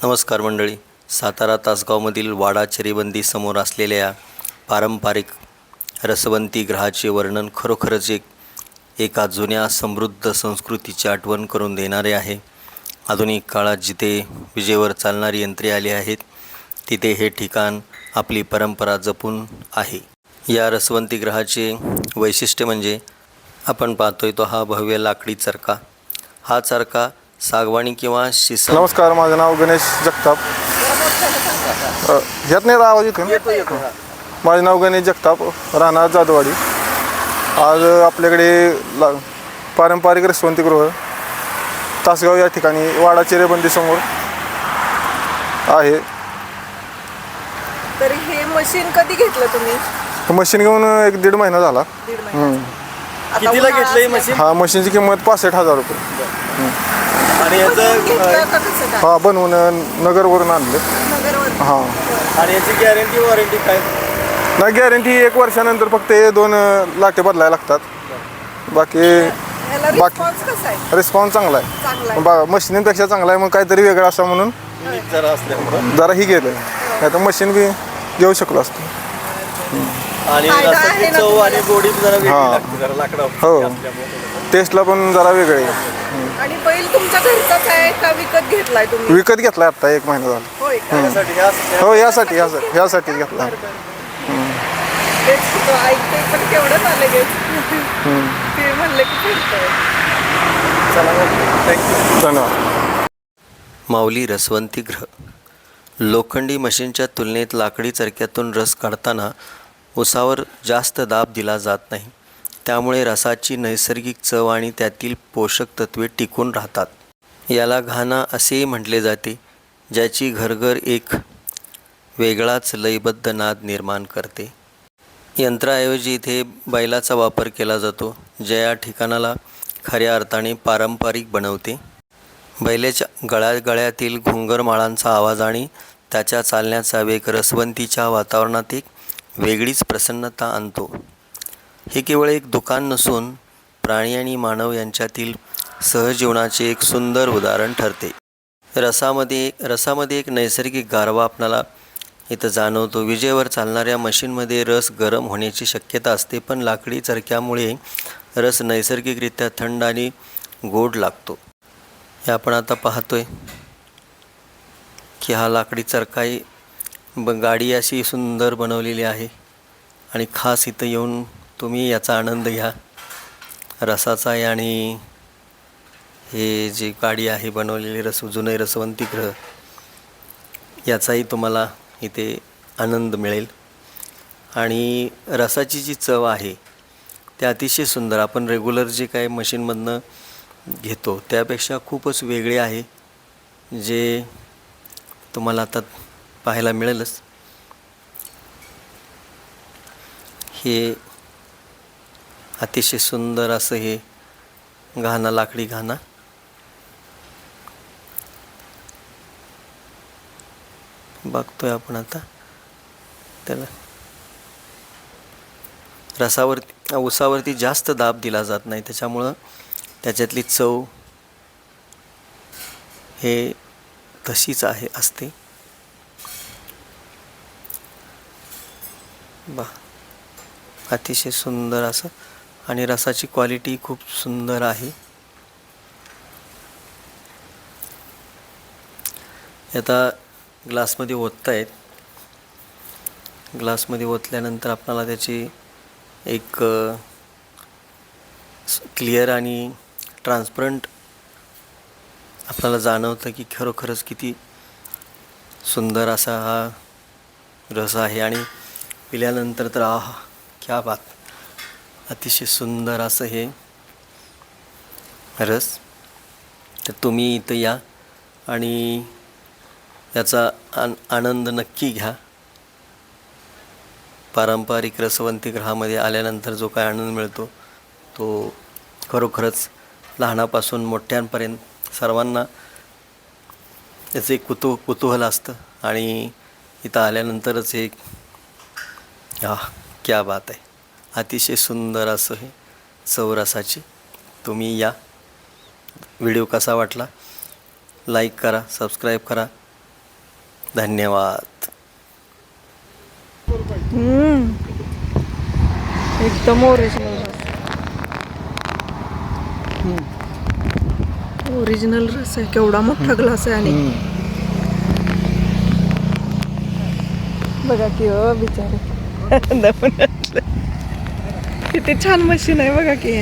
नमस्कार मंडळी. सातारा तासगावमधील वाडा चरीबंदी समोर असलेल्या पारंपरिक रसवंती गृहाचे वर्णन खरोखरच एका जुन्या समृद्ध संस्कृतीची आठवण करून देणारे आहे. आधुनिक काळात जिथे विजेवर चालणारी यंत्रे आली आहेत, तिथे हे ठिकाण आपली परंपरा जपून आहे. या रसवंती गृहाचे वैशिष्ट्य म्हणजे आपण पाहतोय तो हा भव्य लाकडी चरखा. हा चरखा सागवानी किंवा शिसम. नमस्कार, माझं नाव गणेश जगताप. ह्यात नाही आवाज इथून. माझं नाव गणेश जगताप, राहणार जाधववाडी. आज आपल्याकडे पारंपरिक रसवंतीगृह तासगाव या ठिकाणी वाडा चरीबंदी समोर आहे. तर हे मशीन कधी घेतलं तुम्ही? मशीन घेऊन 1-1.5 महिना झाला. दीड महिना. कितीला घेतलं हे मशीन? हा, मशीनची किंमत 65,000 रुपये. आणि याचं हा, बनवून नगरवरून आणलं. हां. आणि याची गॅरंटी वॉरंटी काय? नाही, गॅरंटी 1 वर्षानंतर फक्त हे 2 लाटे बदलायला लागतात. बाकी रिस्पॉन्स चांगला आहे. मशीनपेक्षा चांगला आहे. मग काहीतरी वेगळं असं म्हणून जरा असल्यामुळं जरा ही गेलं. नाही तर मशीन बी घेऊ शकलो असतो. आणि रसाची चव आणि गोडी जरा वेगळी लागते, जरा लाकडावर हो, असल्यामुळं. टेस्टला पण जरा वेगळे. आणि बैल तुमच्या घरचाच आहे का विकत घेतलाय तुम्ही? विकत घेतलाय आता 1 महिना झाला. होय का? हो, ह्यासाठी घेतला. तेच ऐकते पण केवढं झालं गे ते म्हणले की फिरतंय. धन्यवाद. माऊली रसवंती गृह. लोखंडी मशीनच्या तुलनेत लाकडी चरख्यातून रस काढताना उसावर जास्त दाब दिला जात नाही. त्यामुळे रसाची नैसर्गिक चव आणि त्यातील पोषक तत्वे टिकून राहतात. याला घाना असेही म्हटले जाते, ज्याची घरघर एक वेगळाच लयबद्ध नाद निर्माण करते. यंत्राऐवजी इथे बैलाचा वापर केला जातो, ज्या या ठिकाणाला खऱ्या अर्थाने पारंपरिक बनवते. बैलाच्या गळ्यातील घुंगरमाळांचा आवाज आणि त्याच्या चालण्याचा वेग रसवंतीच्या वातावरणात एक वेगळीच प्रसन्नता आणतो. हे केवळ एक दुकान नसून प्राणी आणि मानव यांच्यातील सहजीवनाचे एक सुंदर उदाहरण ठरते. रसामध्ये एक नैसर्गिक गारवा आपणाला इथं जाणवतो. विजेवर चालणाऱ्या मशीनमध्ये रस गरम होण्याची शक्यता असते, पण लाकडी चरख्यामुळे रस नैसर्गिकरित्या थंड आणि गोड लागतो. हे आपण आता पाहतोय की हा लाकडी चरखा गाडी अशी सुंदर बनवलेली आहे आणि खास इथं येऊन तुम्ही याचा आनंद घ्या रसाचा. आणि हे जी गाडी आहे बनवलेली जुने रसवंती गृह, याचाही तुम्हाला इथे आनंद मिळेल. आणि रसाची जी चव आहे ते अतिशय सुंदर, आपण रेग्युलर जे काय मशीनमधनं घेतो त्यापेक्षा खूपच वेगळे आहे, जे तुम्हाला आता पाहायला मिळेलच. हे अतिशय सुंदर असं हे घाना, लाकडी घाना. बघतोय आपण आता त्याला. उसावरती जास्त दाब दिला जात नाही, त्याच्यामुळं त्याच्यातली चव हे तशीच असते. अतिशय सुंदर असं. आणि रसाची क्वालिटी खूप सुंदर आहे. आता ग्लासमध्ये ओततायत. ग्लासमध्ये ओतल्यानंतर आपल्याला त्याची एक क्लिअर आणि ट्रान्सपरंट आपल्याला जाणवतं की खरोखरच किती सुंदर असा हा रस आहे. आणि पिल्यानंतर तर आहा, क्या बात. अतिशय सुंदर असं हे रस. तर तुम्ही इथं या आणि याचा आनंद नक्की घ्या. पारंपरिक रसवंती गृहामध्ये आल्यानंतर जो काय आनंद मिळतो तो खरोखरच लहानापासून मोठ्यांपर्यंत सर्वांना याचं एक कुतूहल असतं. आणि इथं आल्यानंतरच एक क्या बात आहे. अतिशय सुंदर असं हे चव रसाची. तुम्ही या. व्हिडिओ कसा वाटला लाईक करा, सबस्क्राईब करा धन्यवाद. एकदम ओरिजिनल ओरिजिनल रस आहे. केवढा मोठा ग्लास आहे आणि बघा की बिचारे किती छान मशीन आहे बघा की